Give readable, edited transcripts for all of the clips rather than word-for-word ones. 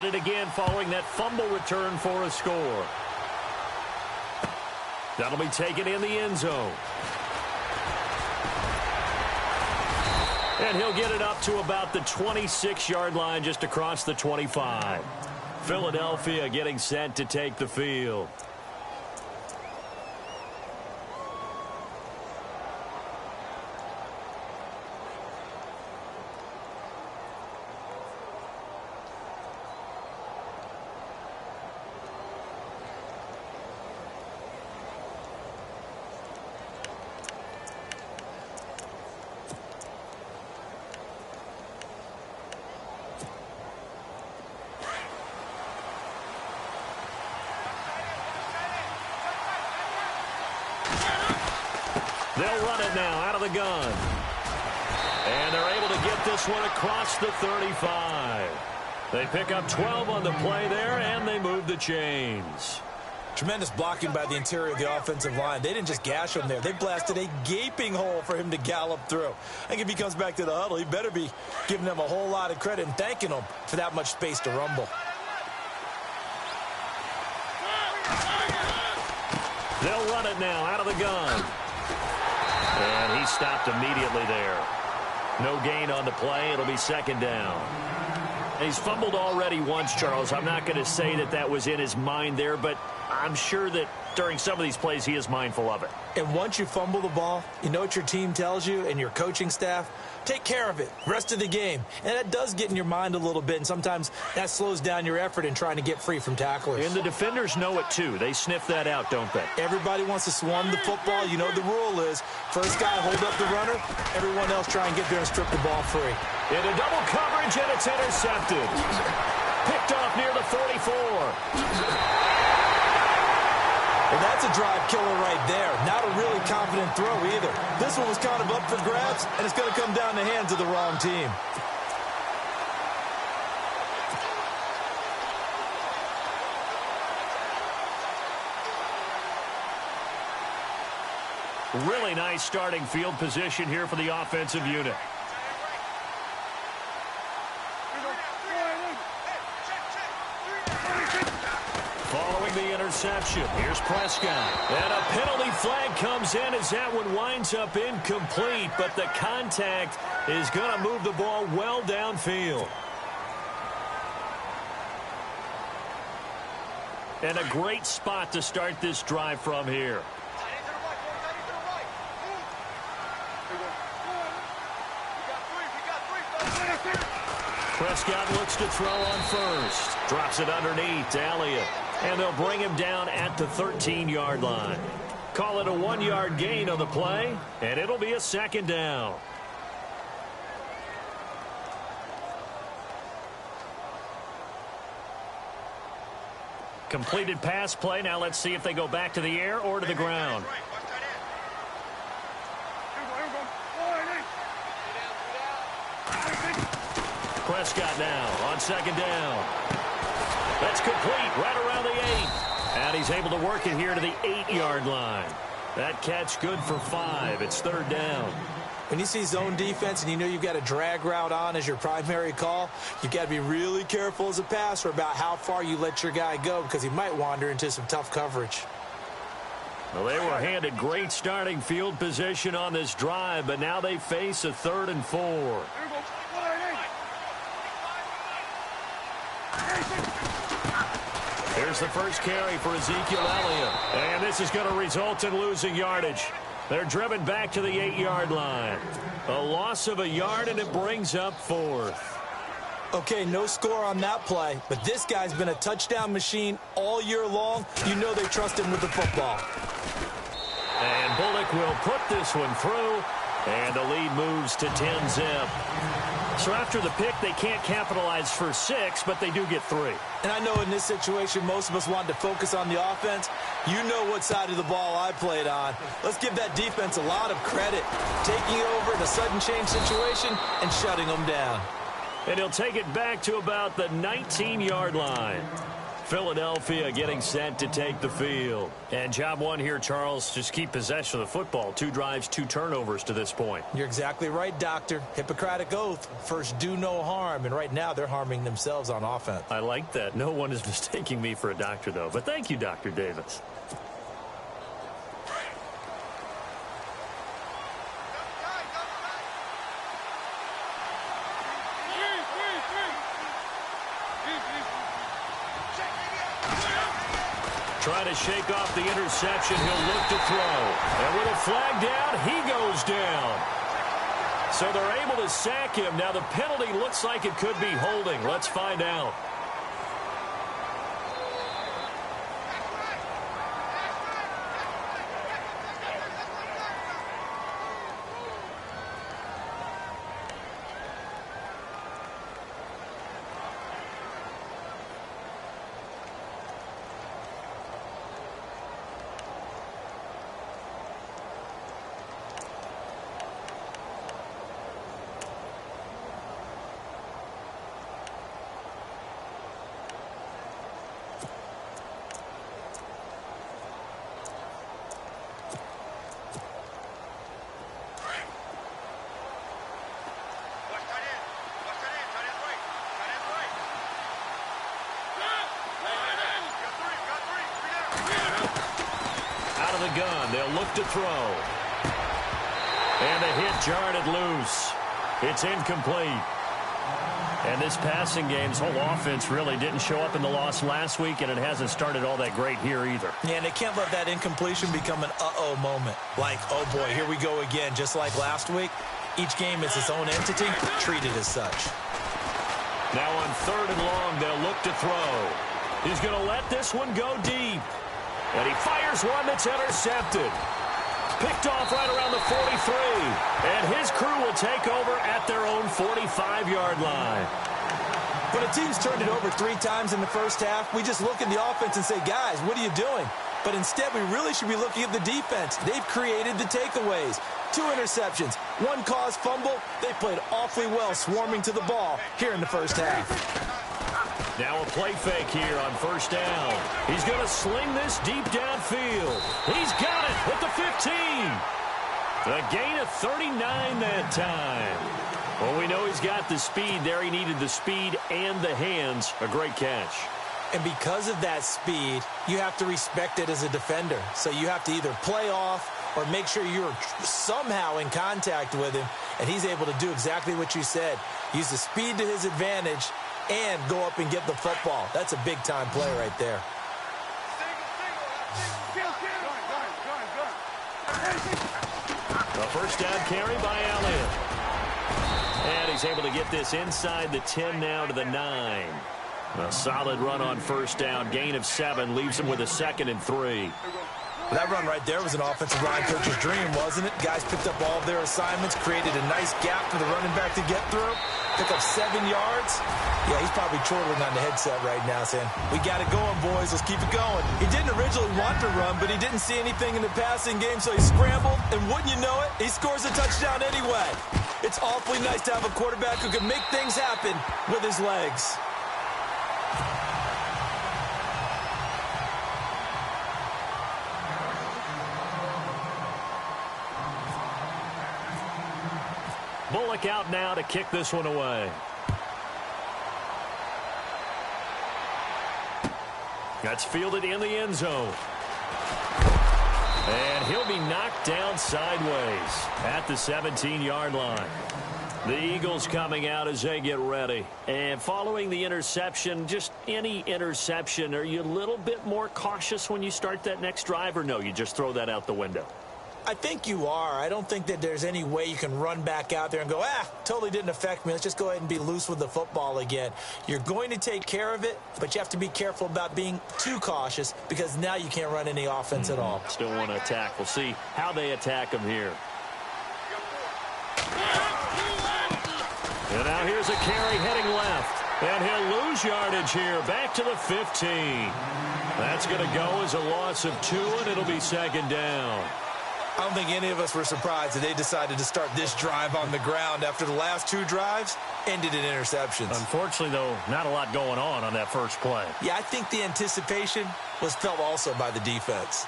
It again following that fumble return for a score. That'll be taken in the end zone. And he'll get it up to about the 26-yard line, just across the 25. Philadelphia getting set to take the field. They'll run it now out of the gun. And they're able to get this one across the 35. They pick up 12 on the play there, and they move the chains. Tremendous blocking by the interior of the offensive line. They didn't just gash him there. They blasted a gaping hole for him to gallop through. I think if he comes back to the huddle, he better be giving them a whole lot of credit and thanking them for that much space to rumble. They'll run it now out of the gun. And he stopped immediately there. No gain on the play. It'll be second down. He's fumbled already once, Charles. I'm not going to say that that was in his mind there, but I'm sure that during some of these plays he is mindful of it. And once you fumble the ball, you know what your team tells you and your coaching staff? Take care of it. Rest of the game. And that does get in your mind a little bit, and sometimes that slows down your effort in trying to get free from tacklers. And the defenders know it, too. They sniff that out, don't they? Everybody wants to swarm the football. You know the rule is first guy hold up the runner, everyone else try and get there and strip the ball free. Into double coverage, and it's intercepted. Picked off near the 44. Well, that's a drive killer right there. Not a really confident throw either. This one was kind of up for grabs, and it's going to come down the hands of the wrong team. Really nice starting field position here for the offensive unit. Following the interception, here's Prescott. And a penalty flag comes in as that one winds up incomplete, but the contact is going to move the ball well downfield. And a great spot to start this drive from here. Prescott looks to throw on first. Drops it underneath to Elliott. And they'll bring him down at the 13-yard line. Call it a 1-yard gain on the play, and it'll be a second down. Completed pass play. Now let's see if they go back to the air or to the ground. Prescott now on second down. That's complete right around the 8. And he's able to work it here to the 8-yard line. That catch good for 5. It's third down. When you see zone defense and you know you've got a drag route on as your primary call, you've got to be really careful as a passer about how far you let your guy go because he might wander into some tough coverage. Well, they were handed great starting field position on this drive, but now they face a 3rd and 4. Here's the first carry for Ezekiel Elliott. And this is going to result in losing yardage. They're driven back to the 8-yard line. A loss of a yard, and it brings up 4th. Okay, no score on that play, but this guy's been a touchdown machine all year long. You know they trust him with the football. And Bullock will put this one through, and the lead moves to 10-zip. So after the pick, they can't capitalize for 6, but they do get 3. And I know in this situation, most of us wanted to focus on the offense. You know what side of the ball I played on. Let's give that defense a lot of credit. Taking over in a sudden change situation and shutting them down. And he'll take it back to about the 19-yard line. Philadelphia getting set to take the field. And job one here, Charles, just keep possession of the football. 2 drives, 2 turnovers to this point. You're exactly right, Doctor. Hippocratic oath. First, do no harm. And right now, they're harming themselves on offense. I like that. No one is mistaking me for a doctor, though. But thank you, Dr. Davis. Trying to shake off the interception. He'll look to throw. And with a flag down, he goes down. So they're able to sack him. Now the penalty looks like it could be holding. Let's find out. Out of the gun, they'll look to throw. And the hit jarred it loose. It's incomplete. And this passing game's whole offense really didn't show up in the loss last week, and it hasn't started all that great here either. Yeah, and they can't let that incompletion become an uh-oh moment. Like, oh boy, here we go again, just like last week. Each game is its own entity, treated as such. Now on 3rd and long, they'll look to throw. He's going to let this one go deep. And he fires one that's intercepted. Picked off right around the 43. And his crew will take over at their own 45-yard line. When a team's turned it over 3 times in the first half, we just look at the offense and say, guys, what are you doing? But instead, we really should be looking at the defense. They've created the takeaways. 2 interceptions, 1 caused fumble. They played awfully well swarming to the ball here in the first half. Now a play fake here on 1st down. He's going to sling this deep downfield. He's got it at the 15. A gain of 39 that time. Well, we know he's got the speed there. He needed the speed and the hands. A great catch. And because of that speed, you have to respect it as a defender. So you have to either play off or make sure you're somehow in contact with him. And he's able to do exactly what you said. Use the speed to his advantage and go up and get the football. That's a big-time play right there. A 1st down carry by Elliott. And he's able to get this inside the 10 now to the 9. A solid run on 1st down. Gain of 7 leaves him with a 2nd and 3. That run right there was an offensive line coach's dream, wasn't it? Guys picked up all of their assignments, created a nice gap for the running back to get through, pick up 7 yards. Yeah, he's probably chortling on the headset right now saying, we got it going, boys. Let's keep it going. He didn't originally want to run, but he didn't see anything in the passing game, so he scrambled, and wouldn't you know it, he scores a touchdown anyway. It's awfully nice to have a quarterback who can make things happen with his legs. Bullock out now to kick this one away. That's fielded in the end zone. And he'll be knocked down sideways at the 17-yard line. The Eagles coming out as they get ready. And following the interception, just any interception, are you a little bit more cautious when you start that next drive, or no, you just throw that out the window? I think you are. I don't think that there's any way you can run back out there and go, totally didn't affect me. Let's just go ahead and be loose with the football again. You're going to take care of it, but you have to be careful about being too cautious because now you can't run any offense at all. Still want to attack. We'll see how they attack him here. And now here's a carry heading left. And he'll lose yardage here. Back to the 15. That's going to go as a loss of 2, and it'll be 2nd down. I don't think any of us were surprised that they decided to start this drive on the ground after the last 2 drives ended in interceptions. Unfortunately, though, not a lot going on that first play. Yeah, I think the anticipation was felt also by the defense.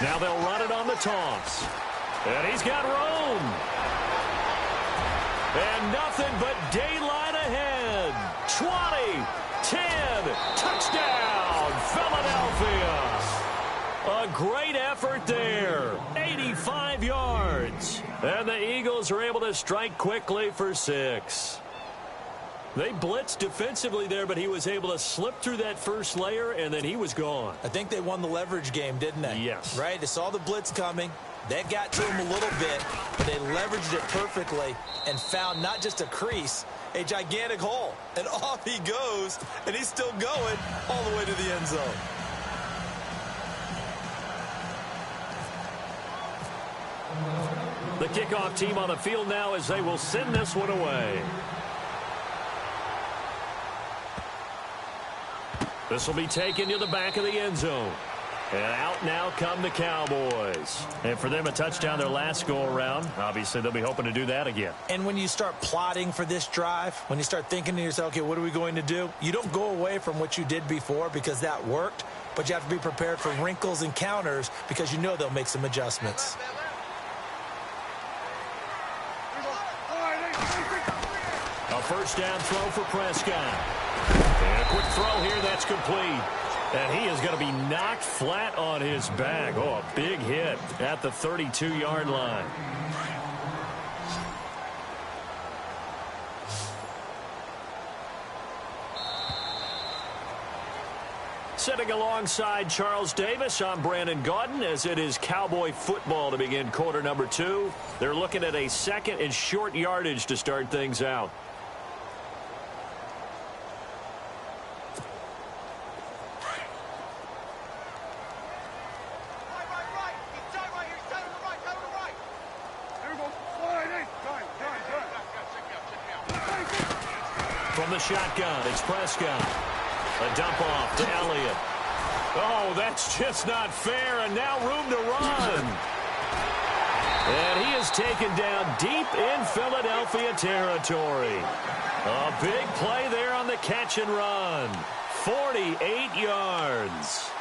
Now they'll run it on the toss. And he's got room. And nothing but daylight ahead. 20, 10, touchdown, Philadelphia. A great effort there. 85 yards. And the Eagles are able to strike quickly for 6. They blitzed defensively there, but he was able to slip through that first layer, and then he was gone. I think they won the leverage game, didn't they? Yes. Right? They saw the blitz coming. That got to him a little bit, but they leveraged it perfectly and found not just a crease, a gigantic hole. And off he goes, and he's still going all the way to the end zone. The kickoff team on the field now as they will send this one away. This will be taken to the back of the end zone. And out now come the Cowboys. And for them, a touchdown their last go-around. Obviously, they'll be hoping to do that again. And when you start plotting for this drive, when you start thinking to yourself, okay, what are we going to do? You don't go away from what you did before because that worked, but you have to be prepared for wrinkles and counters because you know they'll make some adjustments. A first down throw for Prescott. And a quick throw here, that's complete. And he is going to be knocked flat on his back. Oh, a big hit at the 32-yard line. Sitting alongside Charles Davis, I'm Brandon Gaudin as it is Cowboy football to begin quarter number 2. They're looking at a second and short yardage to start things out. From the shotgun, it's Prescott. A dump off to Elliott. Oh, that's just not fair, and now room to run. And he is taken down deep in Philadelphia territory. A big play there on the catch and run. 48 yards.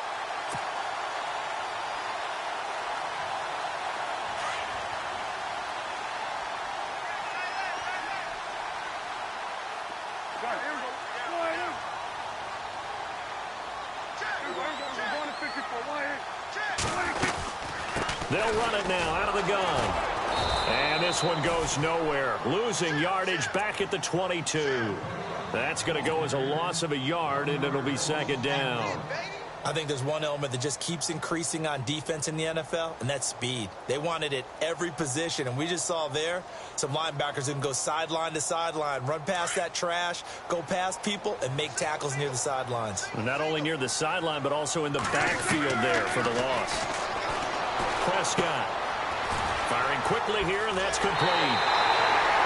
They'll run it now out of the gun. And this one goes nowhere. Losing yardage back at the 22. That's going to go as a loss of a yard, and it'll be second down. I think there's one element that just keeps increasing on defense in the NFL, and that's speed. They want it at every position, and we just saw there some linebackers who can go sideline to sideline, run past that trash, go past people, and make tackles near the sidelines. Not only near the sideline, but also in the backfield there for the loss. Prescott firing quickly here, and that's complete.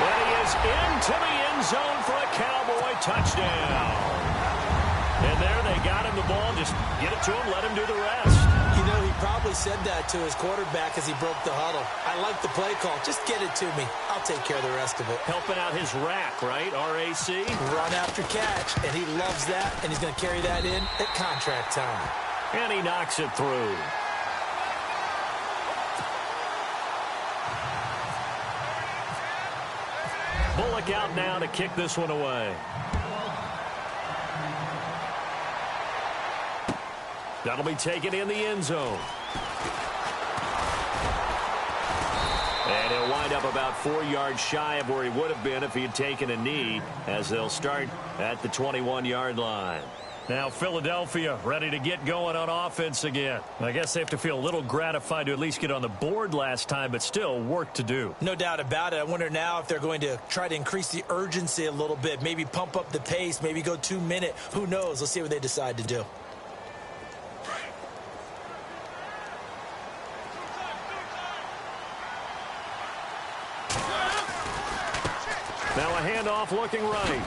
And he is into the end zone for a Cowboy touchdown. And there they got him the ball. Just get it to him, let him do the rest. You know, he probably said that to his quarterback as he broke the huddle. I like the play call. Just get it to me. I'll take care of the rest of it. Helping out his rack, right? R-A-C? Run after catch, and he loves that, and he's going to carry that in at contract time. And he knocks it through. Bullock out now to kick this one away. That'll be taken in the end zone. And he'll wind up about 4 yards shy of where he would have been if he had taken a knee, as they'll start at the 21-yard line. Now Philadelphia ready to get going on offense again. I guess they have to feel a little gratified to at least get on the board last time, but still work to do. No doubt about it. I wonder now if they're going to try to increase the urgency a little bit, maybe pump up the pace, maybe go 2-minute. Who knows? Let's see what they decide to do. Now a handoff looking right.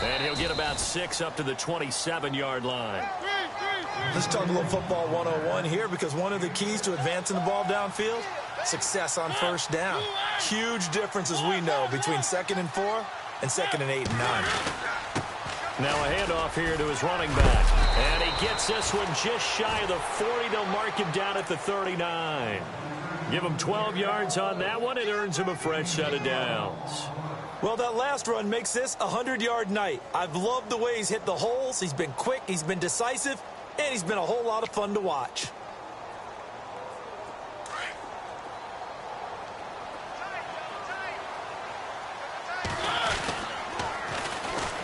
And he'll get about 6 up to the 27-yard line. Let's talk a little football 101 here, because one of the keys to advancing the ball downfield, success on first down. Huge difference, as we know, between 2nd and 4 and 2nd and 8 and 9. Now a handoff here to his running back. And he gets this one just shy of the 40. They'll mark him down at the 39. Give him 12 yards on that one. It earns him a fresh set of downs. Well, that last run makes this a 100-yard night. I've loved the way he's hit the holes. He's been quick, he's been decisive, and he's been a whole lot of fun to watch.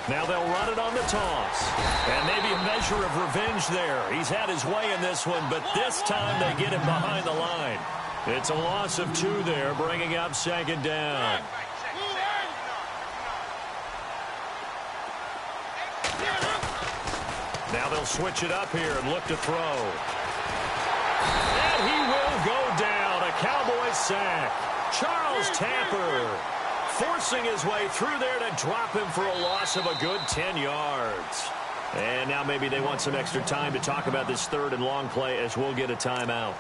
Now they'll run it on the toss. And maybe a measure of revenge there. He's had his way in this one, but this time they get him behind the line. It's a loss of 2 there, bringing up 2nd down. Now they'll switch it up here and look to throw. And he will go down. A Cowboys sack. Charles Tapper forcing his way through there to drop him for a loss of a good 10 yards. And now maybe they want some extra time to talk about this 3rd and long play, as we'll get a timeout.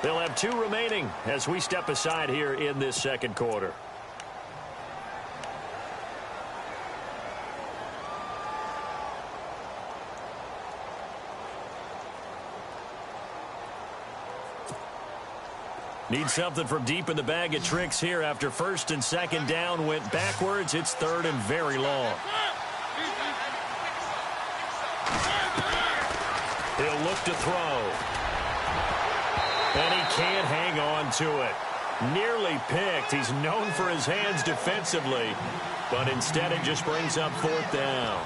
They'll have 2 remaining as we step aside here in this 2nd quarter. Need something from deep in the bag of tricks here after 1st and 2nd down went backwards. It's 3rd and very long. He'll look to throw. And he can't hang on to it. Nearly picked. He's known for his hands defensively, but instead it just brings up 4th down.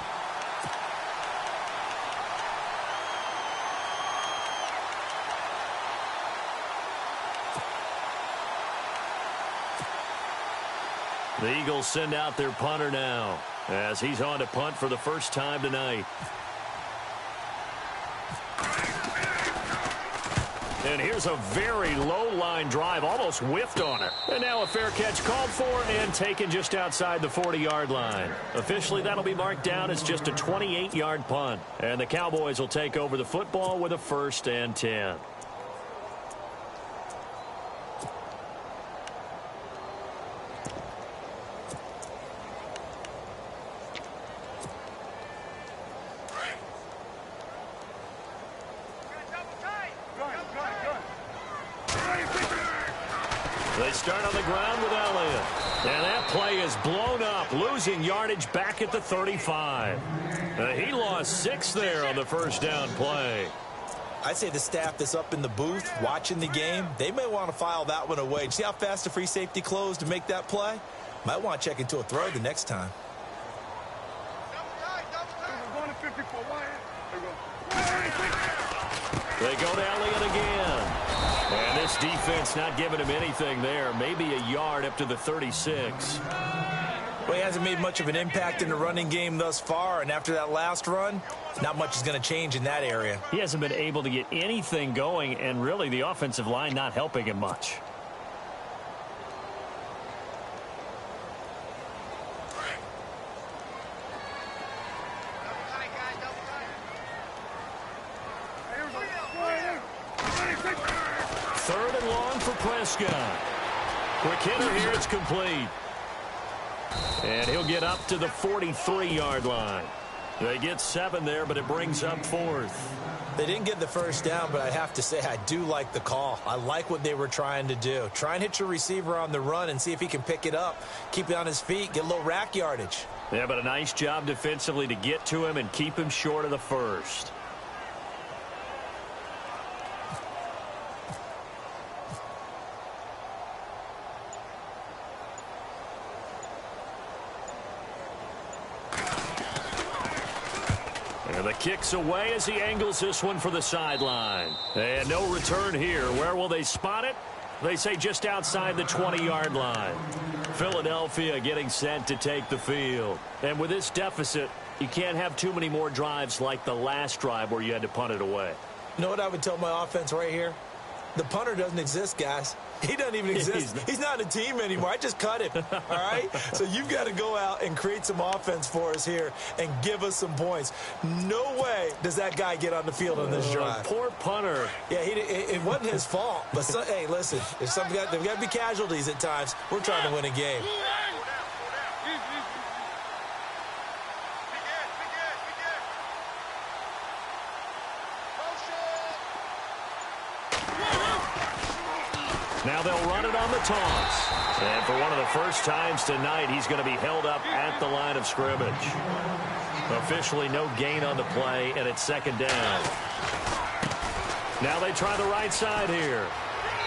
The Eagles send out their punter now, as he's on to punt for the first time tonight. And here's a very low-line drive, almost whiffed on it. And now a fair catch called for and taken just outside the 40-yard line. Officially, that'll be marked down as just a 28-yard punt. And the Cowboys will take over the football with a 1st and 10. They start on the ground with Elliott. And that play is blown up, losing yardage back at the 35. He lost 6 there on the first down play. I'd say the staff that's up in the booth watching the game, they may want to file that one away. See how fast the free safety closed to make that play? Might want to check into a throw the next time. They go to Elliott again. And this defense not giving him anything there. Maybe a yard up to the 36. Well, he hasn't made much of an impact in the running game thus far, and after that last run, not much is going to change in that area. He hasn't been able to get anything going, and really the offensive line not helping him much. Third and long for Prescott. Quick hitter here, it's complete. And he'll get up to the 43-yard line. They get 7 there, but it brings up 4th. They didn't get the first down, but I have to say I do like the call. I like what they were trying to do. Try and hit your receiver on the run and see if he can pick it up. Keep it on his feet, get a little rack yardage. Yeah, but a nice job defensively to get to him and keep him short of the first. And the kick's away as he angles this one for the sideline. And no return here. Where will they spot it? They say just outside the 20-yard line. Philadelphia getting set to take the field. And with this deficit, you can't have too many more drives like the last drive where you had to punt it away. You know what I would tell my offense right here? The punter doesn't exist, guys. He doesn't even exist. He's not a team anymore. I just cut him, all right? So you've got to go out and create some offense for us here and give us some points. No way does that guy get on the field on this drive. Poor punter. Yeah, it wasn't his fault. But, hey, listen, there's got to be casualties at times. We're trying to win a game. Now they'll run it on the toss. And for one of the first times tonight, he's going to be held up at the line of scrimmage. Officially no gain on the play, and it's second down. Now they try the right side here.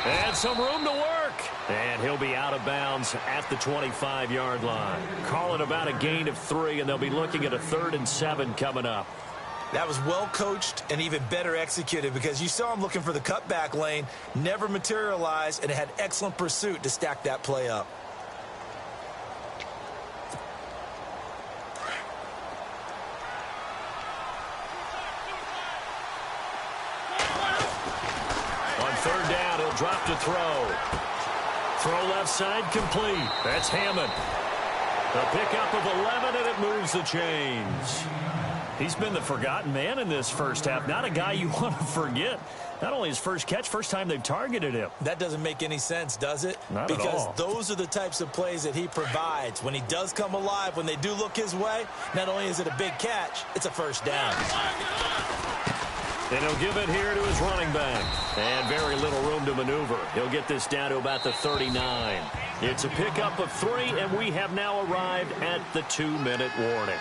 And some room to work. And he'll be out of bounds at the 25-yard line. Call it about a gain of 3, and they'll be looking at a 3rd and 7 coming up. That was well coached and even better executed because you saw him looking for the cutback lane, never materialized, and had excellent pursuit to stack that play up. On 3rd down, he'll drop to throw. Throw left side complete. That's Hammond. A pickup of 11, and it moves the chains. He's been the forgotten man in this first half. Not a guy you want to forget. Not only his first catch, first time they've targeted him. That doesn't make any sense, does it? Not at all. Because those are the types of plays that he provides. When he does come alive, when they do look his way, not only is it a big catch, it's a first down. And he'll give it here to his running back. And very little room to maneuver. He'll get this down to about the 39. It's a pickup of 3, and we have now arrived at the 2-minute warning.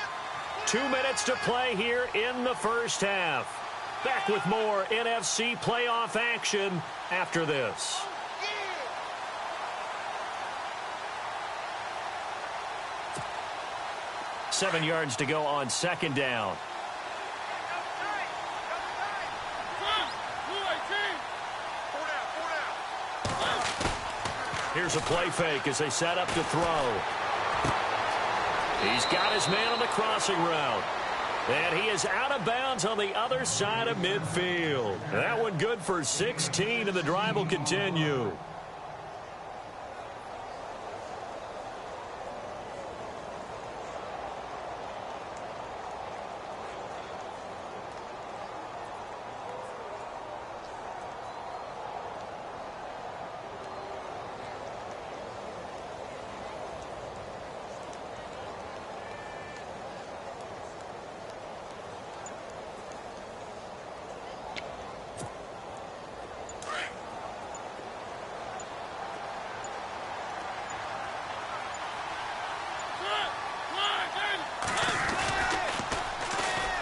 2 minutes to play here in the first half. Back with more NFC playoff action after this. Seven yards to go on second down. Here's a play fake as they set up to throw. He's got his man on the crossing route. And he is out of bounds on the other side of midfield. That one good for 16, and the drive will continue.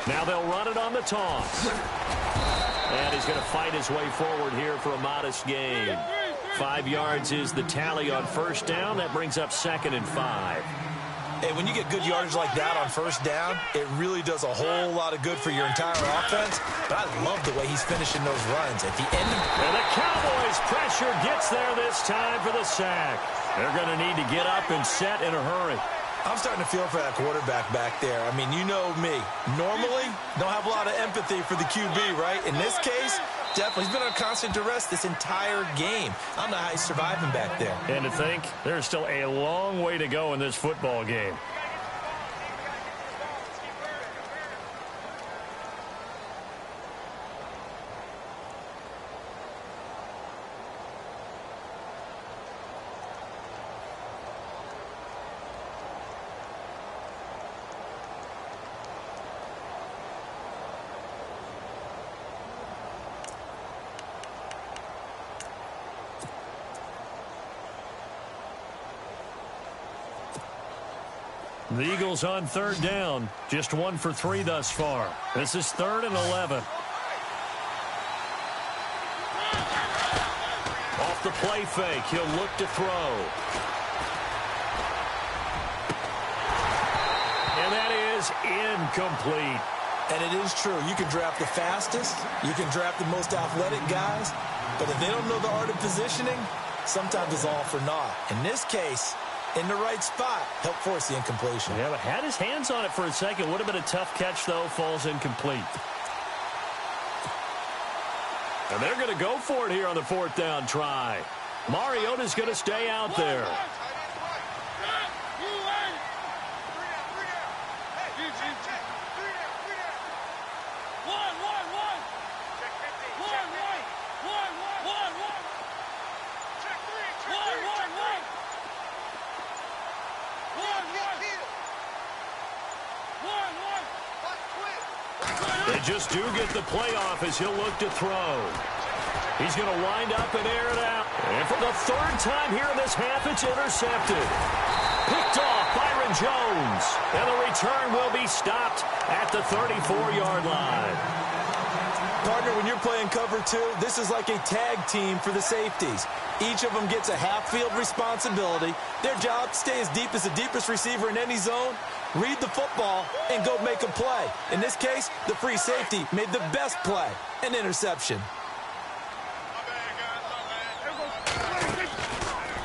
Now they'll run it on the toss. And he's going to fight his way forward here for a modest gain. 5 yards is the tally on first down. That brings up 2nd and 5. Hey, when you get good yardage like that on first down, it really does a whole lot of good for your entire offense. But I love the way he's finishing those runs. At the end and the Cowboys' pressure gets there this time for the sack. They're going to need to get up and set in a hurry. I'm starting to feel for that quarterback back there. I mean, you know me. Normally, don't have a lot of empathy for the QB, right? In this case, definitely. He's been on constant duress this entire game. I don't know how he's surviving back there. And to think, there's still a long way to go in this football game. The Eagles on third down. Just 1 for 3 thus far. This is 3rd and 11. Off the play fake. He'll look to throw. And that is incomplete. And it is true. You can draft the fastest. You can draft the most athletic guys. But if they don't know the art of positioning, sometimes it's all for naught. In this case, in the right spot, help force the incompletion. Yeah, but had his hands on it for a second. Would have been a tough catch, though. Falls incomplete. And they're going to go for it here on the 4th down try. Mariota's going to stay out there. They just do get the playoff as he'll look to throw. He's going to wind up and air it out. And for the third time here in this half, it's intercepted. Picked off Byron Jones. And the return will be stopped at the 34-yard line. Partner, when you're playing cover two, this is like a tag team for the safeties. Each of them gets a half-field responsibility. Their job, stay as deep as the deepest receiver in any zone, read the football, and go make a play. In this case, the free safety made the best play, an interception.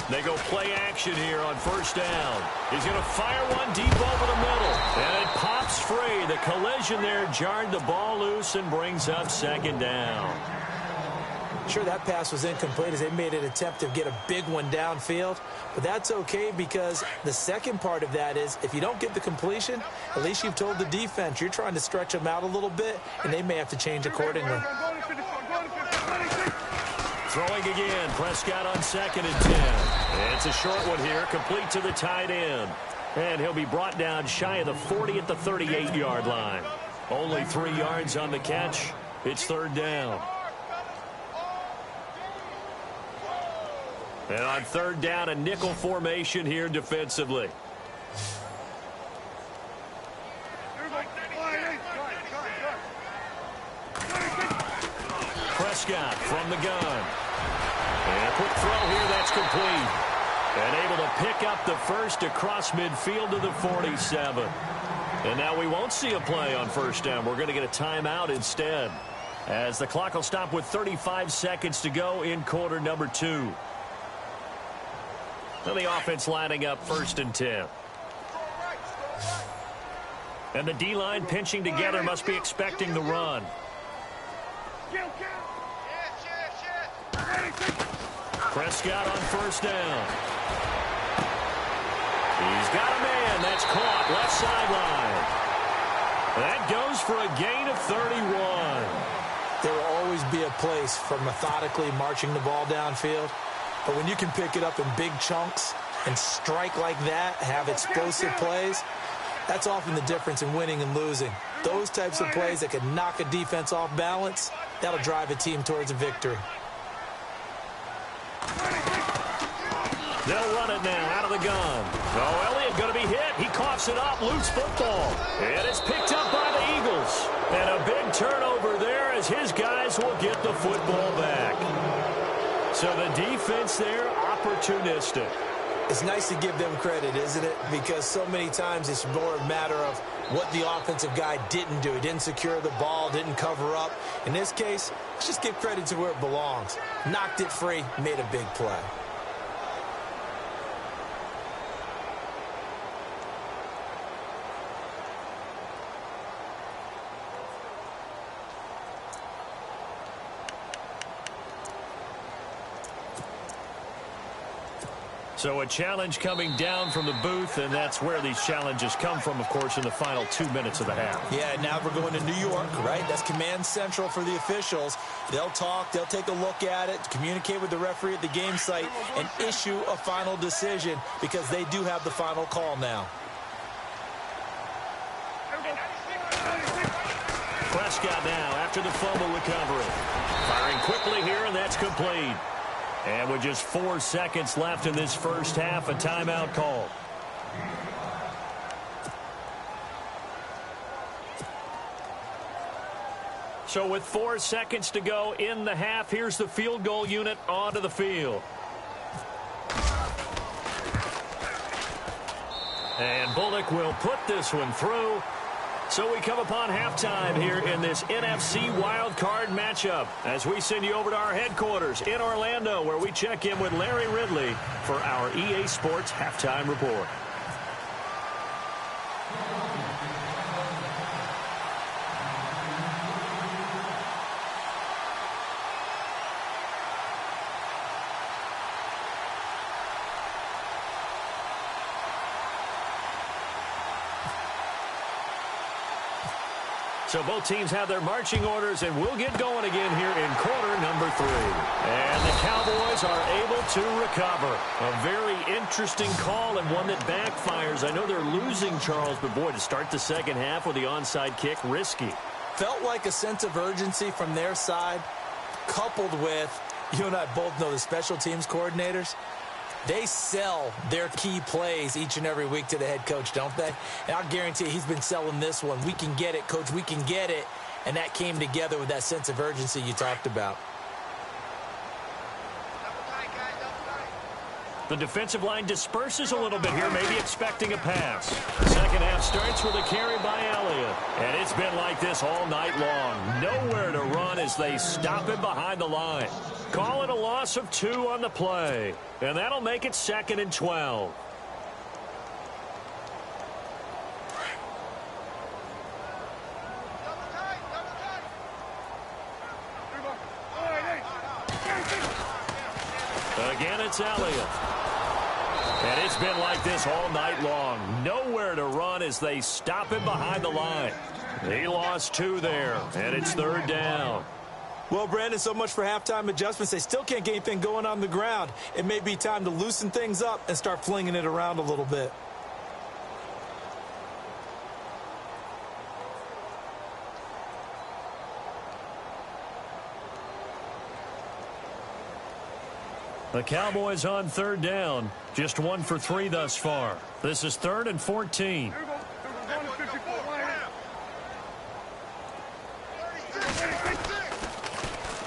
They go play action here on first down. He's going to fire one deep over the middle. And it pops free. The collision there jarred the ball loose and brings up second down. Sure, that pass was incomplete as they made an attempt to get a big one downfield. But that's okay because the second part of that is if you don't get the completion, at least you've told the defense you're trying to stretch them out a little bit, and they may have to change accordingly. Throwing again, Prescott on 2nd and 10. It's a short one here, complete to the tight end. And he'll be brought down shy of the 40 at the 38-yard line. Only 3 yards on the catch. It's third down. And on third down, a nickel formation here defensively. Prescott from the gun. And a quick throw here, that's complete. And able to pick up the first across midfield to the 47. And now we won't see a play on first down. We're going to get a timeout instead, as the clock will stop with 35 seconds to go in quarter number 2. And the offense lining up 1st and 10. And the D-line pinching together, must be expecting the run. Prescott on first down. He's got a man. That's caught left sideline. That goes for a gain of 31. There will always be a place for methodically marching the ball downfield. But when you can pick it up in big chunks and strike like that, have explosive plays, that's often the difference in winning and losing. Those types of plays that can knock a defense off balance, that'll drive a team towards a victory. They'll run it now out of the gun. Oh, Elliott going to be hit. He coughs it up. Loose football. And it's picked up by the Eagles. And a big turnover there as his guys will get the football back. So the defense there, opportunistic. It's nice to give them credit, isn't it? Because so many times it's more a matter of what the offensive guy didn't do. He didn't secure the ball, didn't cover up. In this case, let's just give credit to where it belongs. Knocked it free, made a big play. So a challenge coming down from the booth, and that's where these challenges come from, of course, in the final 2 minutes of the half. Yeah, now we're going to New York, right? That's command central for the officials. They'll talk, they'll take a look at it, communicate with the referee at the game site, and issue a final decision because they do have the final call now. Prescott now after the fumble recovery. Firing quickly here, and that's complete. And with just 4 seconds left in this first half, a timeout call. So with 4 seconds to go in the half, here's the field goal unit onto the field. And Bullock will put this one through. So we come upon halftime here in this NFC wildcard matchup as we send you over to our headquarters in Orlando, where we check in with Larry Ridley for our EA Sports Halftime Report. So both teams have their marching orders, and we'll get going again here in quarter number 3. And the Cowboys are able to recover. A very interesting call and one that backfires. I know they're losing, Charles, but boy, to start the second half with the onside kick, risky. Felt like a sense of urgency from their side, coupled with, you and I both know the special teams coordinators. They sell their key plays each and every week to the head coach, don't they? And I'll guarantee you he's been selling this one. We can get it, coach, we can get it. And that came together with that sense of urgency you talked about. The defensive line disperses a little bit here, maybe expecting a pass. Second half starts with a carry by Elliott. And it's been like this all night long. Nowhere to run as they stop him behind the line. Call it a loss of 2 on the play. And that'll make it 2nd and 12. Again, it's Elliott. And it's been like this all night long. Nowhere to run as they stop him behind the line. He lost 2 there, and it's 3rd down. Well, Brandon, so much for halftime adjustments. They still can't get anything going on the ground. It may be time to loosen things up and start flinging it around a little bit. The Cowboys on 3rd down. Just 1 for 3 thus far. This is 3rd and 14.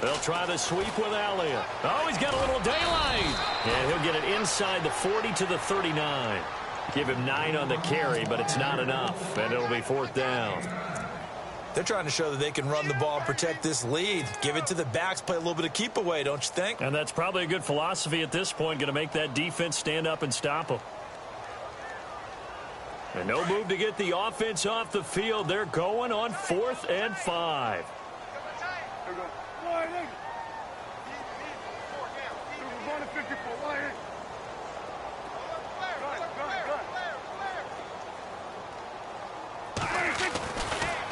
They'll try the sweep with Elliott. Oh, he's got a little daylight. And he'll get it inside the 40 to the 39. Give him 9 on the carry, but it's not enough. And it'll be 4th down. They're trying to show that they can run the ball and protect this lead. Give it to the backs, play a little bit of keep away, don't you think? And that's probably a good philosophy at this point, going to make that defense stand up and stop them. And no move to get the offense off the field. They're going on 4th and 5.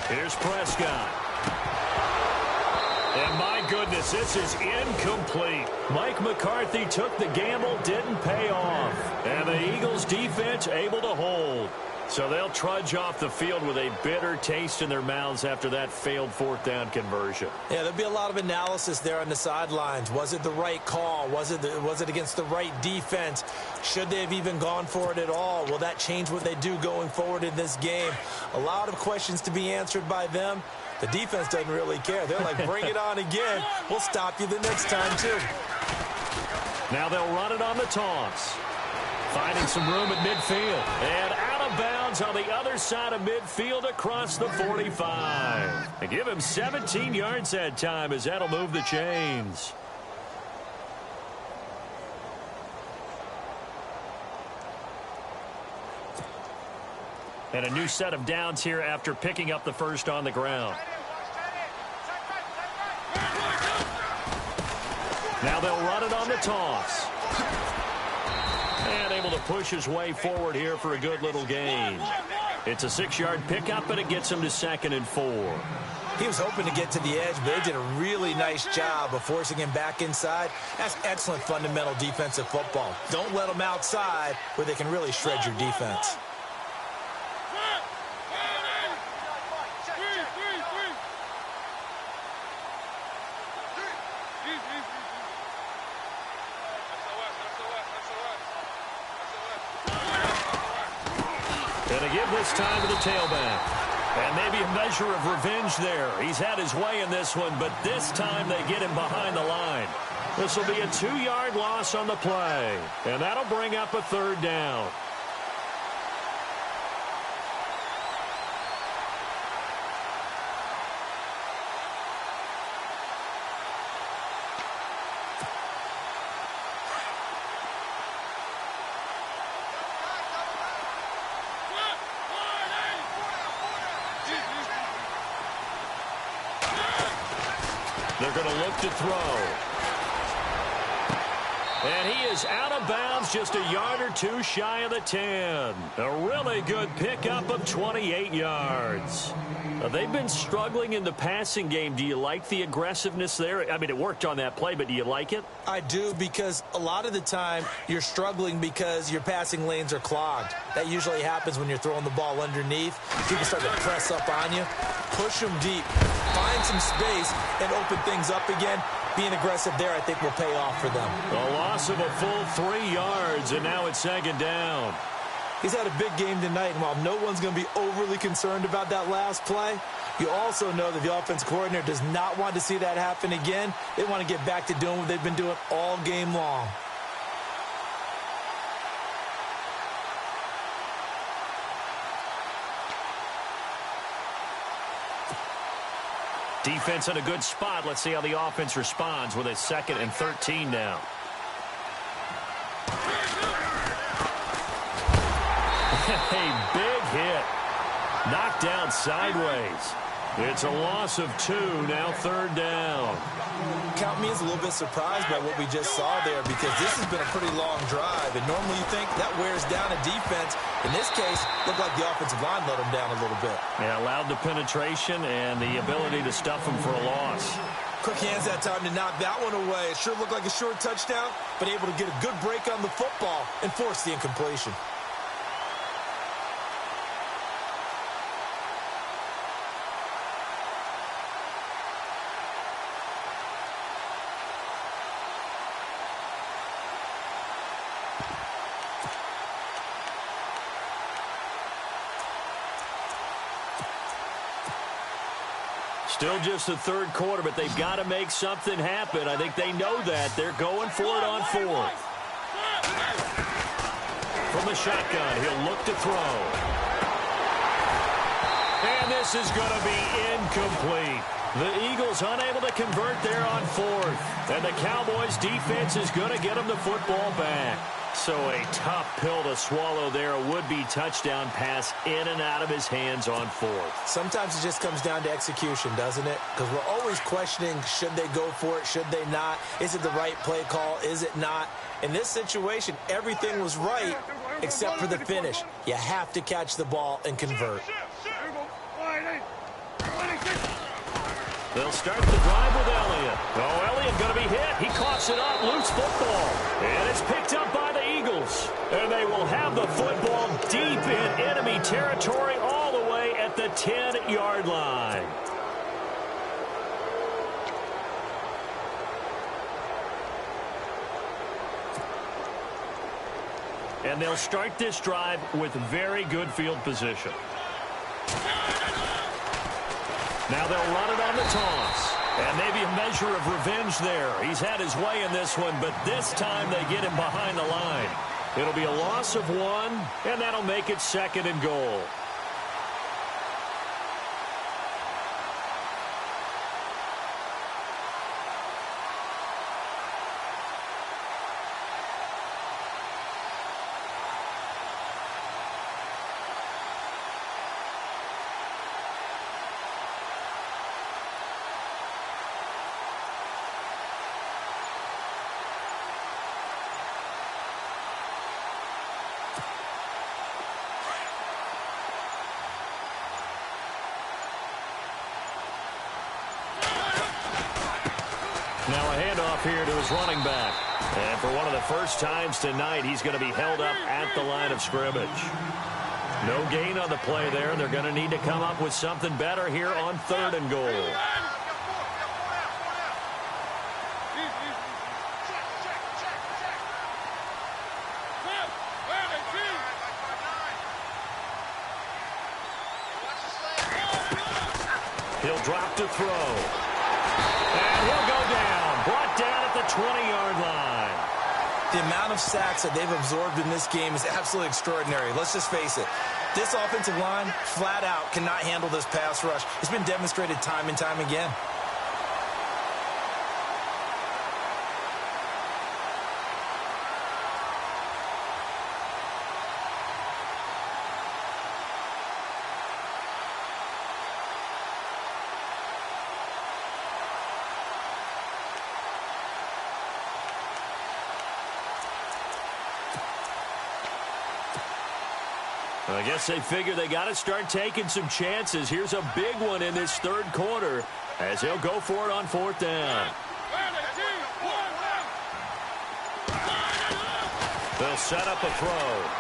Here's Prescott. And my goodness, this is incomplete. Mike McCarthy took the gamble, didn't pay off. And the Eagles defense able to hold. So they'll trudge off the field with a bitter taste in their mouths after that failed 4th down conversion. Yeah, there'll be a lot of analysis there on the sidelines. Was it the right call? Was it against the right defense? Should they have even gone for it at all? Will that change what they do going forward in this game? A lot of questions to be answered by them. The defense doesn't really care. They're like, bring it on again. We'll stop you the next time, too. Now they'll run it on the toss. Finding some room at midfield. And out of bounds on the other side of midfield across the 45. And give him 17 yards that time as that'll move the chains. And a new set of downs here after picking up the first on the ground. Now they'll run it on the toss. And able to push his way forward here for a good little gain. It's a 6-yard pickup, and it gets him to 2nd and 4. He was hoping to get to the edge, but they did a really nice job of forcing him back inside. That's excellent fundamental defensive football. Don't let them outside where they can really shred your defense. This time to the tailback. And maybe a measure of revenge there. He's had his way in this one, but this time they get him behind the line. This will be a 2-yard loss on the play. And that'll bring up a 3rd down. They're going to look to throw. And he is out of bounds just a yard or two shy of the 10. A really good pickup of 28 yards. They've been struggling in the passing game. Do you like the aggressiveness there? I mean, it worked on that play, but do you like it? I do, because a lot of the time you're struggling because your passing lanes are clogged. That usually happens when you're throwing the ball underneath. People start to press up on you. Push them deep. Find some space and open things up again. Being aggressive there, I think, will pay off for them. A loss of a full 3 yards, and now it's second down. He's had a big game tonight, and while no one's going to be overly concerned about that last play, you also know that the offense coordinator does not want to see that happen again. They want to get back to doing what they've been doing all game long. Defense in a good spot. Let's see how the offense responds with a 2nd and 13 now. A big hit. Knocked down sideways. It's a loss of 2, now 3rd down. Count me as a little bit surprised by what we just saw there, because this has been a pretty long drive, and normally you think that wears down a defense. In this case, looked like the offensive line let them down a little bit. Yeah, allowed the penetration and the ability to stuff them for a loss. Quick hands that time to knock that one away. It sure looked like a short touchdown, but able to get a good break on the football and force the incompletion. Still just the 3rd quarter, but they've got to make something happen. I think they know that. They're going for it on 4th. From the shotgun, he'll look to throw. And this is going to be incomplete. The Eagles unable to convert there on 4th. And the Cowboys defense is going to get them the football back. So a tough pill to swallow there. A would-be touchdown pass in and out of his hands on 4th. Sometimes it just comes down to execution, doesn't it? Because we're always questioning, should they go for it, should they not? Is it the right play call, is it not? In this situation, everything was right except for the finish. You have to catch the ball and convert. They'll start the drive with Elliott. Oh, Elliott going to be hit. He coughs it up. Loose football. And it's picked up by the Eagles. And they will have the football deep in enemy territory all the way at the 10-yard line. And they'll start this drive with very good field position. Now they'll run it on the toss. And maybe a measure of revenge there. He's had his way in this one, but this time they get him behind the line. It'll be a loss of 1, and that'll make it 2nd and goal. Now a handoff here to his running back. And for one of the first times tonight, he's going to be held up at the line of scrimmage. No gain on the play there. They're going to need to come up with something better here on 3rd and goal. He'll drop to throw. And he'll go down. Brought down at the 20-yard line. The amount of sacks that they've absorbed in this game is absolutely extraordinary. Let's just face it. This offensive line, flat out, cannot handle this pass rush. It's been demonstrated time and time again. I guess they figure they got to start taking some chances. Here's a big one in this third quarter as he'll go for it on fourth down. They'll set up a throw.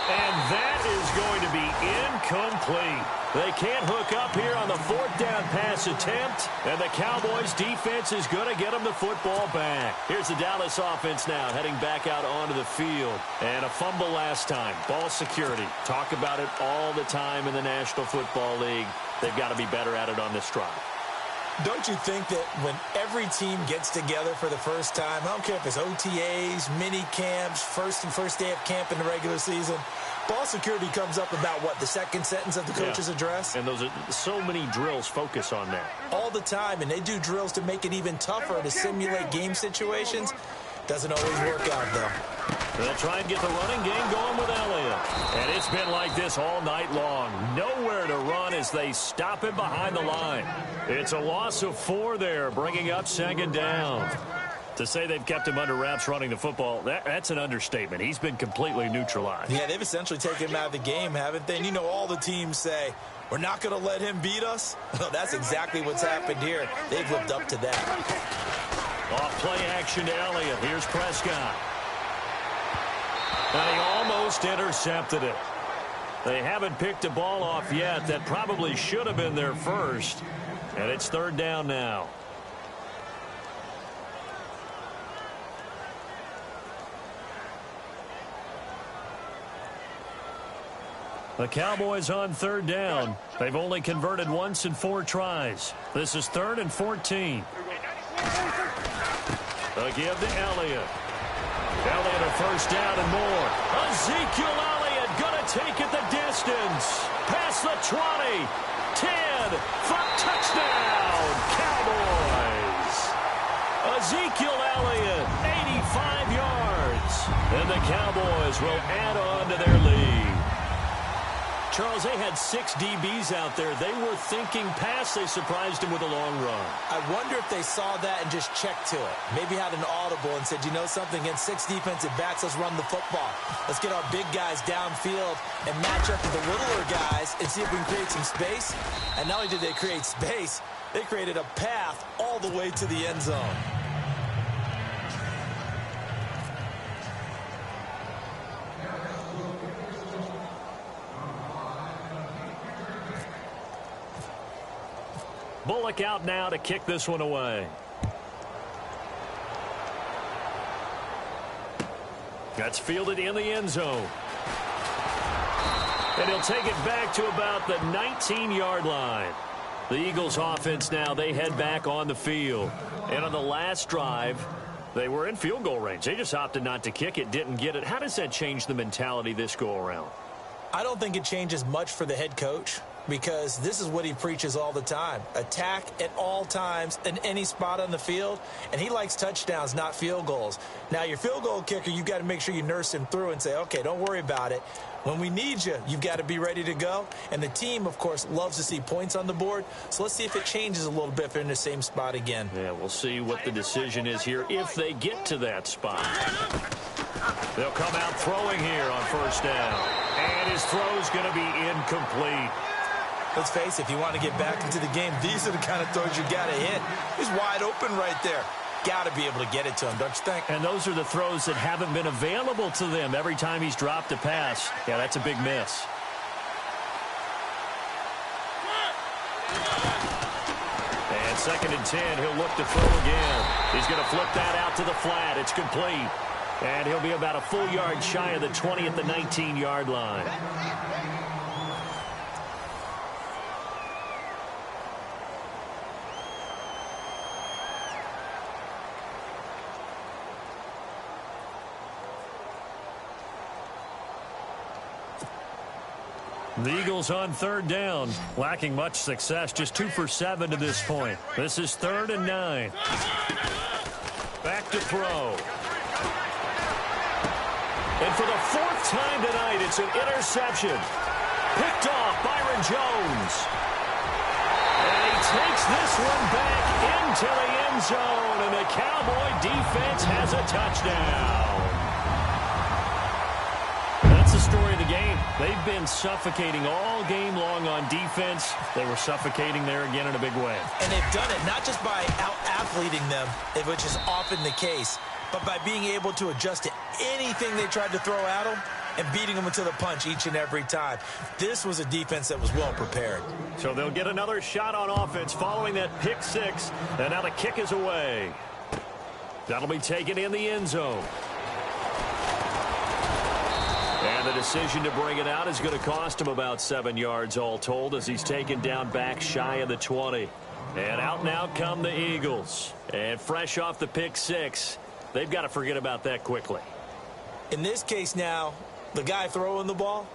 And that is going to be incomplete. They can't hook up here on the fourth down pass attempt, and the Cowboys defense is going to get them the football back. Here's the Dallas offense now heading back out onto the field. And a fumble last time. Ball security. Talk about it all the time in the National Football League. They've got to be better at it on this drive. Don't you think that when every team gets together for the first time, I don't care if it's OTAs, mini camps, first day of camp in the regular season, ball security comes up about, what, the second sentence of the coach's address? And those are so many drills focus on that. All the time, and they do drills to make it even tougher to simulate game situations. Doesn't always work out, though. They'll try and get the running game going with Elliott. And it's been like this all night long. Nowhere to run as they stop him behind the line. It's a loss of 4 there, bringing up second down. To say they've kept him under wraps running the football, that's an understatement. He's been completely neutralized. Yeah, they've essentially taken him out of the game, haven't they? And you know, all the teams say, we're not going to let him beat us. Well, that's exactly what's happened here. They've lived up to that. Off play action to Elliott. Here's Prescott. And he almost intercepted it. They haven't picked a ball off yet. That probably should have been their first. And it's third down now. The Cowboys on third down. They've only converted once in 4 tries. This is 3rd and 14. A give to Elliott. Elliott a first down and more. Ezekiel Elliott going to take it the distance. Past the 20. 10. For touchdown. Cowboys. Ezekiel Elliott, 85 yards. And the Cowboys will add on to their lead. Charles, they had 6 DBs out there. They were thinking pass. They surprised him with a long run. I wonder if they saw that and just checked to it. Maybe had an audible and said, you know something, against 6 defensive backs, let's run the football. Let's get our big guys downfield and match up with the littler guys and see if we can create some space. And not only did they create space, they created a path all the way to the end zone. Bullock out now to kick this one away. That's fielded in the end zone. And he'll take it back to about the 19-yard line. The Eagles offense now, they head back on the field. And on the last drive, they were in field goal range. They just opted not to kick it, didn't get it. How does that change the mentality this go around? I don't think it changes much for the head coach, because this is what he preaches all the time. Attack at all times in any spot on the field, and he likes touchdowns, not field goals. Now, your field goal kicker, you've got to make sure you nurse him through and say, okay, don't worry about it. When we need you, you've got to be ready to go. And the team, of course, loves to see points on the board. So let's see if it changes a little bit if they're in the same spot again. Yeah, we'll see what the decision is here if they get to that spot. They'll come out throwing here on first down. And his throw's going to be incomplete. Let's face it, if you want to get back into the game, these are the kind of throws you got to hit. He's wide open right there. Got to be able to get it to him, don't you think? And those are the throws that haven't been available to them every time he's dropped a pass. Yeah, that's a big miss. And 2nd and 10, he'll look to throw again. He's going to flip that out to the flat. It's complete. And he'll be about a full yard shy of the 20 at the 19-yard line. The Eagles on third down, lacking much success, just 2 for 7 to this point. This is 3rd and 9. Back to throw. And for the 4th time tonight, it's an interception. Picked off Byron Jones. And he takes this one back into the end zone, and the Cowboy defense has a touchdown. They've been suffocating all game long on defense. They were suffocating there again in a big way. And they've done it not just by out-athleting them, which is often the case, but by being able to adjust to anything they tried to throw at them and beating them into the punch each and every time. This was a defense that was well prepared. So they'll get another shot on offense following that pick six. And now the kick is away. That'll be taken in the end zone. And the decision to bring it out is going to cost him about 7 yards all told as he's taken down back shy of the 20. And out now come the Eagles. And fresh off the pick six, they've got to forget about that quickly. In this case now, the guy throwing the ball,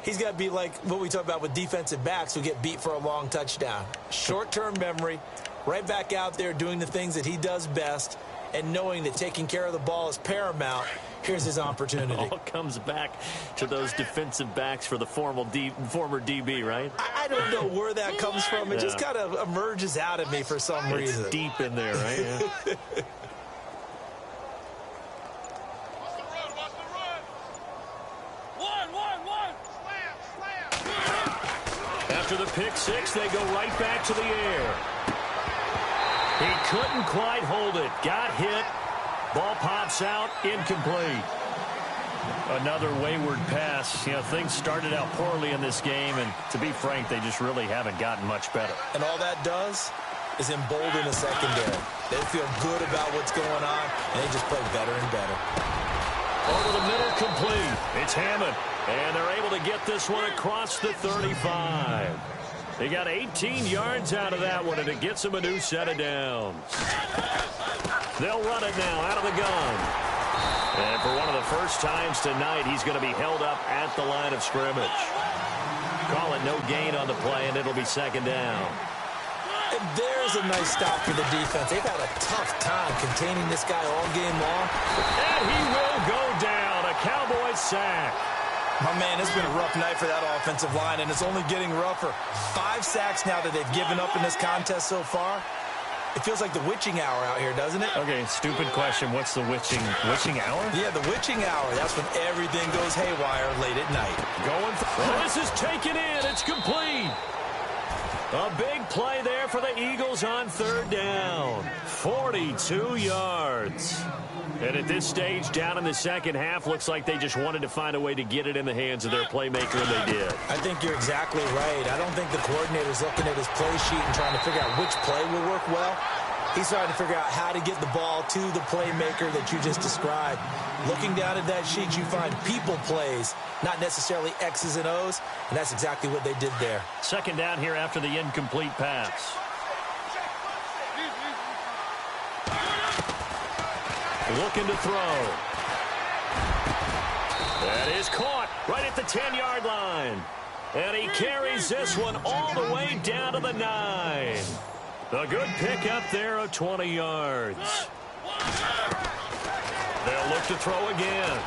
he's got to be like what we talk about with defensive backs who get beat for a long touchdown. Short-term memory, right back out there doing the things that he does best, and knowing that taking care of the ball is paramount. Here's his opportunity. It all comes back to those defensive backs for the former DB, right? I don't know where that comes from. It just kind of emerges out of me for some reason. It's deep in there, right? Yeah. After the pick six, they go right back to the air. He couldn't quite hold it. Got hit. Ball pops out. Incomplete. Another wayward pass. You know, things started out poorly in this game, and to be frank, they just really haven't gotten much better. And all that does is embolden the secondary. They feel good about what's going on, and they just play better and better. Over the middle, complete. It's Hammond. And they're able to get this one across the 35. They got 18 yards out of that one, and it gets them a new set of downs. They'll run it now out of the gun. And for one of the first times tonight, he's going to be held up at the line of scrimmage. Call it no gain on the play, and it'll be second down. And there's a nice stop for the defense. They've had a tough time containing this guy all game long. And he will go down. A Cowboys sack. My man, it's been a rough night for that offensive line, and it's only getting rougher. 5 sacks now that they've given up in this contest so far. It feels like the witching hour out here, doesn't it? Okay, stupid question. What's the witching hour? Yeah, the witching hour. That's when everything goes haywire late at night. Going for this is taken in. It's complete. A big play there for the Eagles on third down. 42 yards. And at this stage, down in the second half, looks like they just wanted to find a way to get it in the hands of their playmaker, and they did. I think you're exactly right. I don't think the coordinator's looking at his play sheet and trying to figure out which play will work well. He's trying to figure out how to get the ball to the playmaker that you just described. Looking down at that sheet, you find people plays, not necessarily X's and O's, and that's exactly what they did there. Second down here after the incomplete pass. Looking to throw. That is caught right at the 10-yard line. And he carries this one all the way down to the 9. A good pickup there of 20 yards. They'll look to throw again.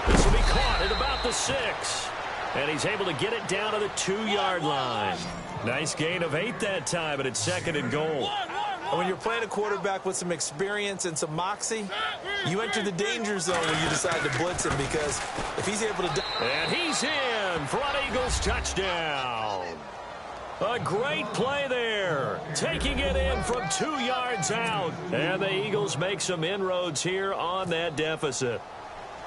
This will be caught at about the 6. And he's able to get it down to the 2-yard line. Nice gain of 8 that time, and it's second and goal. And when you're playing a quarterback with some experience and some moxie, you enter the danger zone when you decide to blitz him, because if he's able to... And he's in for an Eagles touchdown. A great play there. Taking it in from 2 yards out. And the Eagles make some inroads here on that deficit.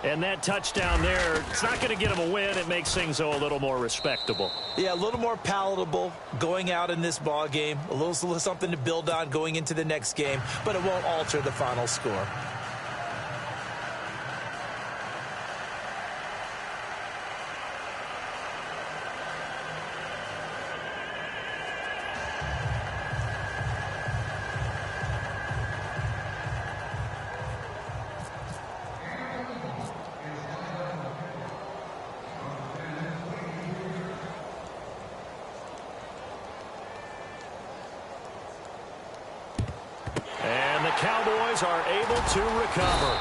And that touchdown there, it's not going to get them a win. It makes things, though, a little more respectable. Yeah, a little more palatable going out in this ball game. A little something to build on going into the next game, but it won't alter the final score. Cowboys are able to recover.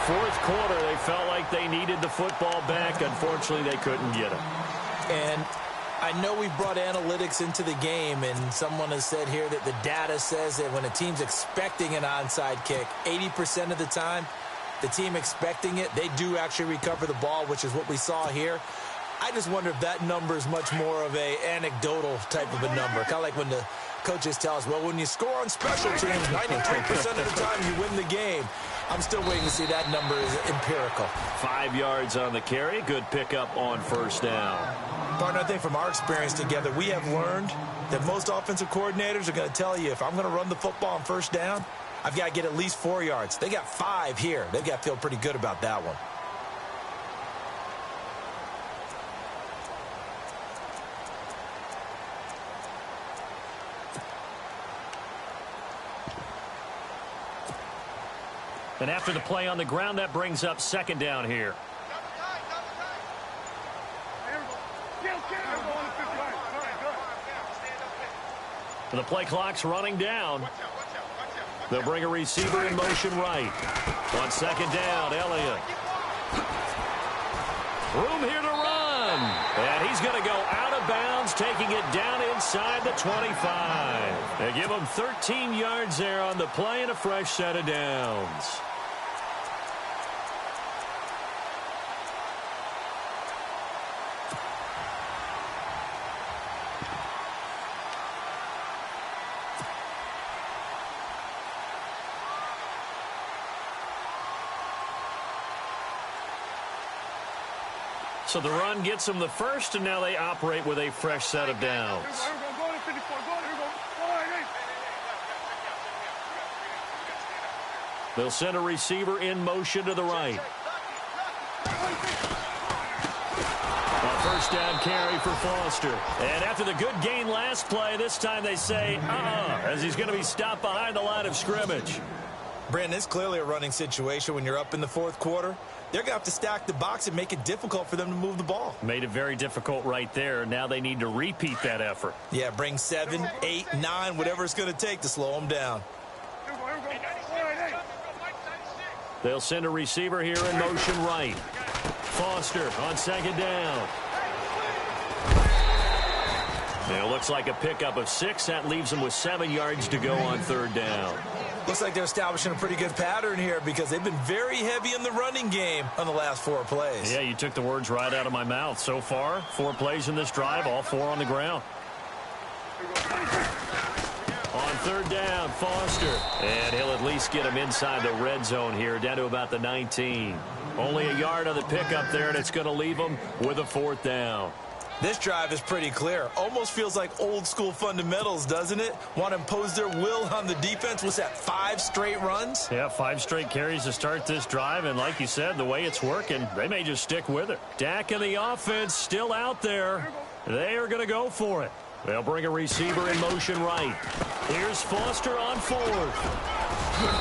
Fourth quarter, they felt like they needed the football back. Unfortunately, they couldn't get it. And I know we've brought analytics into the game, and someone has said here that the data says that when a team's expecting an onside kick, 80% of the time, the team expecting it, they do actually recover the ball, which is what we saw here. I just wonder if that number is much more of a anecdotal type of a number. Kind of like when the coaches tell us, well, when you score on special teams, 93% of the time you win the game. I'm still waiting to see that number is empirical. 5 yards on the carry. Good pickup on first down. Partner, I think from our experience together, we have learned that most offensive coordinators are going to tell you, if I'm going to run the football on first down, I've got to get at least 4 yards. They got 5 here. They've got to feel pretty good about that one. And after the play on the ground, that brings up second down here. The play clock's running down. They'll bring a receiver in motion right. On second down, Elliott. Room here to run. And he's going to go out of bounds, taking it down inside the 25. They give him 13 yards there on the play and a fresh set of downs. So the run gets them the first, and now they operate with a fresh set of downs. They'll send a receiver in motion to the right. A first down carry for Foster. And after the good gain last play, this time they say, as he's going to be stopped behind the line of scrimmage. Brandon, it's clearly a running situation when you're up in the fourth quarter. They're going to have to stack the box and make it difficult for them to move the ball. Made it very difficult right there. Now they need to repeat that effort. Yeah, bring 7, 8, 9, whatever it's going to take to slow them down. They'll send a receiver here in motion right. Foster on second down. It looks like a pickup of 6. That leaves them with 7 yards to go on third down. Looks like they're establishing a pretty good pattern here because they've been very heavy in the running game on the last 4 plays. Yeah, you took the words right out of my mouth. So far, 4 plays in this drive, all 4 on the ground. On third down, Foster. And he'll at least get him inside the red zone here, down to about the 19. Only a yard on the pickup there, and it's going to leave him with a fourth down. This drive is pretty clear. Almost feels like old school fundamentals, doesn't it? Want to impose their will on the defense. What's that, 5 straight runs? Yeah, 5 straight carries to start this drive. And like you said, the way it's working, they may just stick with it. Dak and the offense still out there. They are going to go for it. They'll bring a receiver in motion right. Here's Foster on fourth.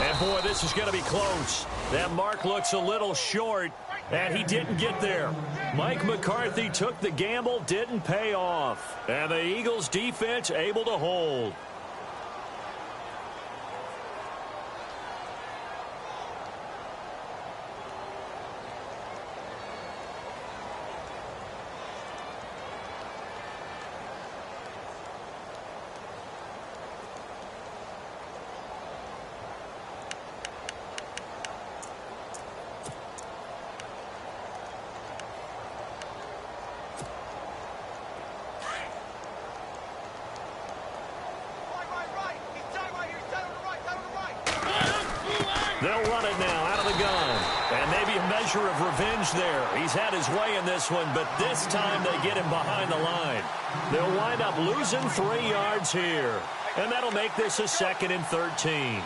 And boy, this is going to be close. That mark looks a little short. And he didn't get there. Mike McCarthy took the gamble, didn't pay off. And the Eagles defense able to hold. They'll run it now out of the gun. And maybe a measure of revenge there. He's had his way in this one, but this time they get him behind the line. They'll wind up losing 3 yards here. And that'll make this a 2nd and 13.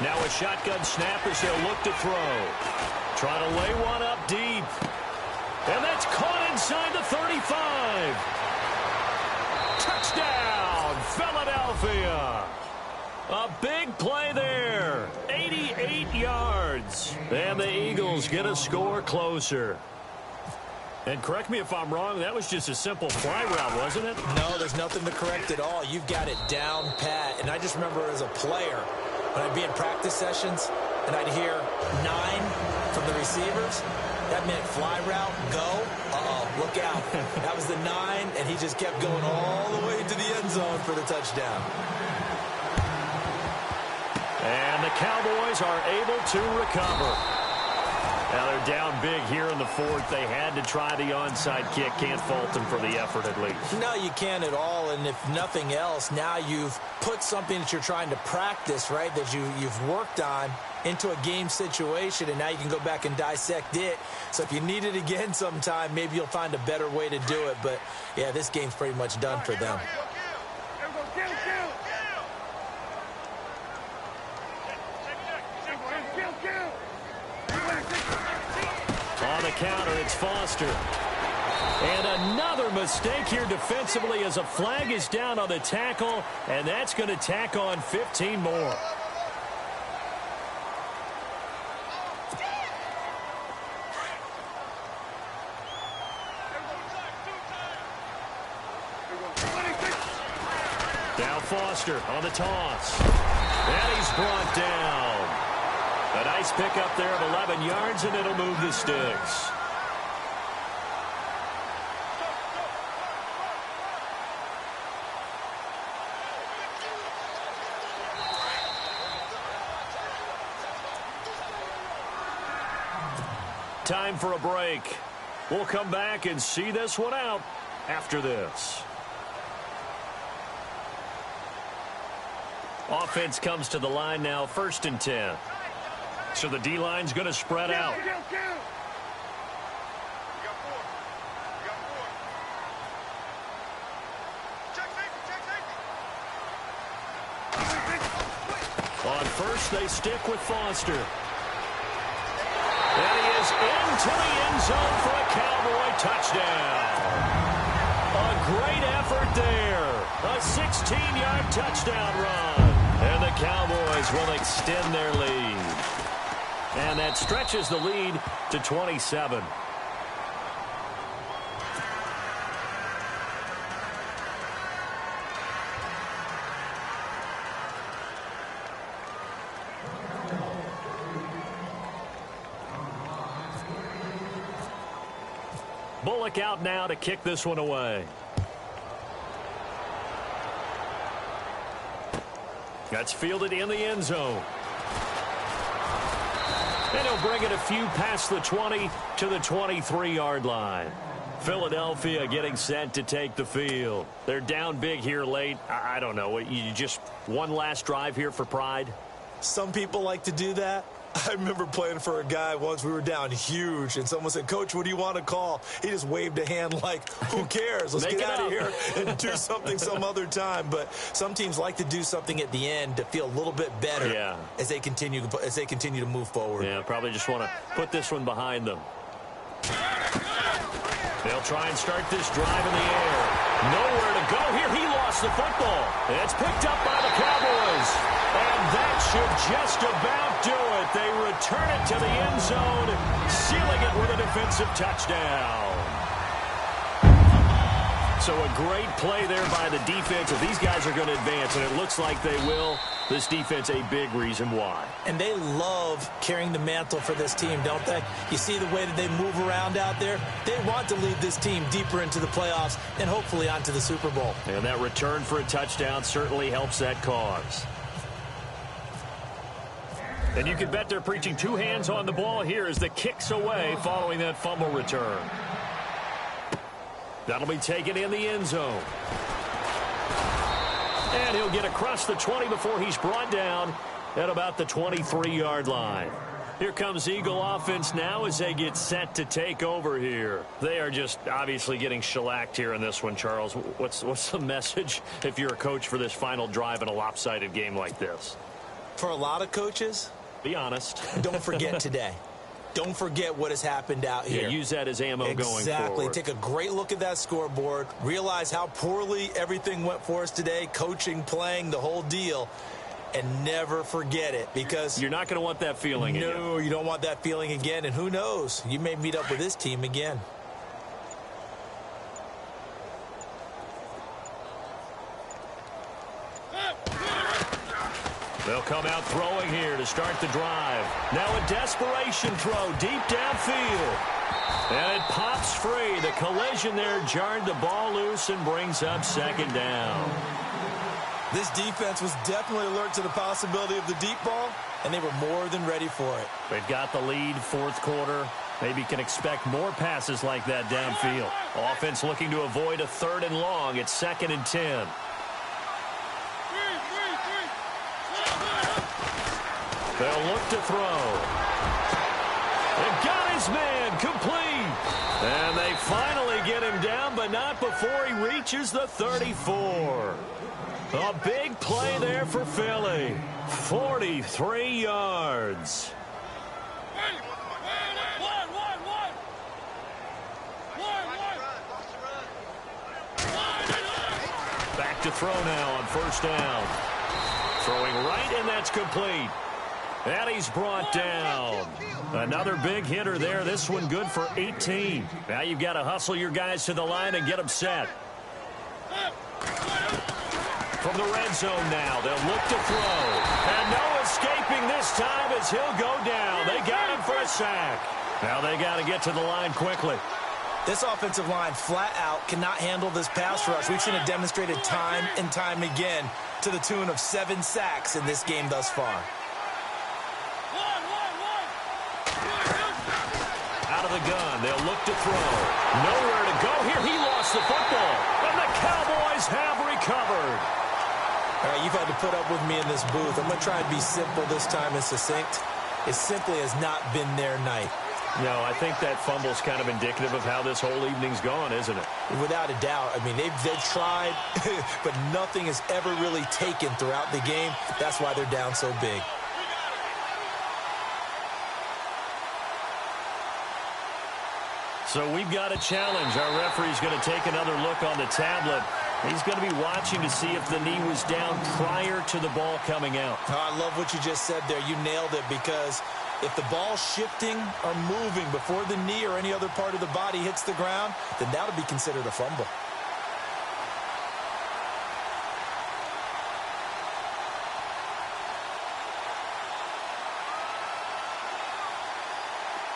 Now a shotgun snap as they'll look to throw. Try to lay one up deep. And that's caught inside the 35. Touchdown, Philadelphia. A big play there. 88 yards. And the Eagles get a score closer. And correct me if I'm wrong, that was just a simple fly route, wasn't it? No, there's nothing to correct at all. You've got it down pat. And I just remember as a player, when I'd be in practice sessions and I'd hear 9 from the receivers, that meant fly route, go, look out. That was the 9, and he just kept going all the way to the end zone for the touchdown. And the Cowboys are able to recover. Now they're down big here in the 4th. They had to try the onside kick. Can't fault them for the effort at least. No, you can't at all. And if nothing else, now you've put something that you're trying to practice, right, that you've worked on into a game situation, and now you can go back and dissect it. So if you need it again sometime, maybe you'll find a better way to do it. But, yeah, this game's pretty much done for them. On the counter, it's Foster. And another mistake here defensively as a flag is down on the tackle, and that's going to tack on 15 more. Now Foster on the toss. And he's brought down. A nice pickup there of 11 yards, and it'll move the sticks. Time for a break. We'll come back and see this one out after this. Offense comes to the line now, 1st and 10. So the D-line's going to spread out. On first, they stick with Foster. And he is into the end zone for a Cowboy touchdown. A great effort there. A 16-yard touchdown run. And the Cowboys will extend their lead. And that stretches the lead to 27. Bullock out now to kick this one away. That's fielded in the end zone. And he'll bring it a few past the 20 to the 23-yard line. Philadelphia getting set to take the field. They're down big here late. I don't know. You just one last drive here for pride? Some people like to do that. I remember playing for a guy once. We were down huge, and someone said, "Coach, what do you want to call?" He just waved a hand like, who cares? Let's get out of here and do something some other time. But some teams like to do something at the end to feel a little bit better as they continue to move forward. Yeah, probably just want to put this one behind them. They'll try and start this drive in the air. Nowhere to go here. He lost the football. It's picked up by the Cowboys. And that should just about do it. They return it to the end zone, sealing it with a defensive touchdown. So a great play there by the defense. If these guys are going to advance, and it looks like they will, this defense a big reason why. And they love carrying the mantle for this team, don't they? You see the way that they move around out there? They want to lead this team deeper into the playoffs and hopefully onto the Super Bowl. And that return for a touchdown certainly helps that cause. And you can bet they're preaching two hands on the ball here as the kick's away following that fumble return. That'll be taken in the end zone. And he'll get across the 20 before he's brought down at about the 23-yard line. Here comes Eagle offense now as they get set to take over here. They are just obviously getting shellacked here in this one, Charles. What's the message if you're a coach for this final drive in a lopsided game like this? For a lot of coaches, be honest. Don't forget today. Don't forget what has happened out here. Yeah, use that as ammo going forward. Exactly. Take a great look at that scoreboard. Realize how poorly everything went for us today. Coaching, playing, the whole deal. And never forget it, because you're not going to want that feeling again. No, you don't want that feeling again. And who knows? You may meet up with this team again. They'll come out throwing here to start the drive. Now a desperation throw deep downfield. And it pops free. The collision there jarred the ball loose and brings up second down. This defense was definitely alert to the possibility of the deep ball, and they were more than ready for it. They've got the lead, fourth quarter. Maybe can expect more passes like that downfield. Offense looking to avoid a 3rd and long. It's 2nd and 10. They'll look to throw. They've got his man complete. And they finally get him down, but not before he reaches the 34. A big play there for Philly. 43 yards. Back to throw now on 1st down. Throwing right, and that's complete. And he's brought down. Another big hitter there. This one good for 18. Now you've got to hustle your guys to the line and get them set. From the red zone now, they'll look to throw. And no escaping this time as he'll go down. They got him for a sack. Now they got to get to the line quickly. This offensive line flat out cannot handle this pass rush. We've seen it demonstrated time and time again to the tune of 7 sacks in this game thus far. Out of the gun, they'll look to throw. Nowhere to go here. He lost the football. And the Cowboys have recovered. All right, you've had to put up with me in this booth. I'm going to try and be simple this time and succinct. It simply has not been their night. No, I think that fumble's kind of indicative of how this whole evening's gone, isn't it? Without a doubt. I mean, they've tried, but nothing has ever really taken throughout the game. That's why they're down so big. So we've got a challenge. Our referee's going to take another look on the tablet. He's going to be watching to see if the knee was down prior to the ball coming out. Oh, I love what you just said there. You nailed it, because if the ball's shifting or moving before the knee or any other part of the body hits the ground, then that would be considered a fumble.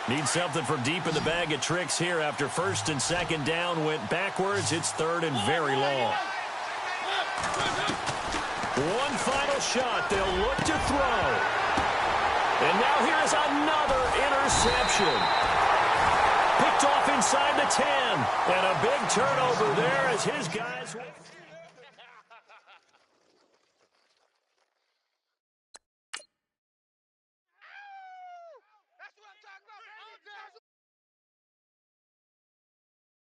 Need something from deep in the bag of tricks here after 1st and 2nd down went backwards. It's 3rd and very long. One final shot. They'll look to throw. And now here's another interception. Picked off inside the 10. And a big turnover there as his guys...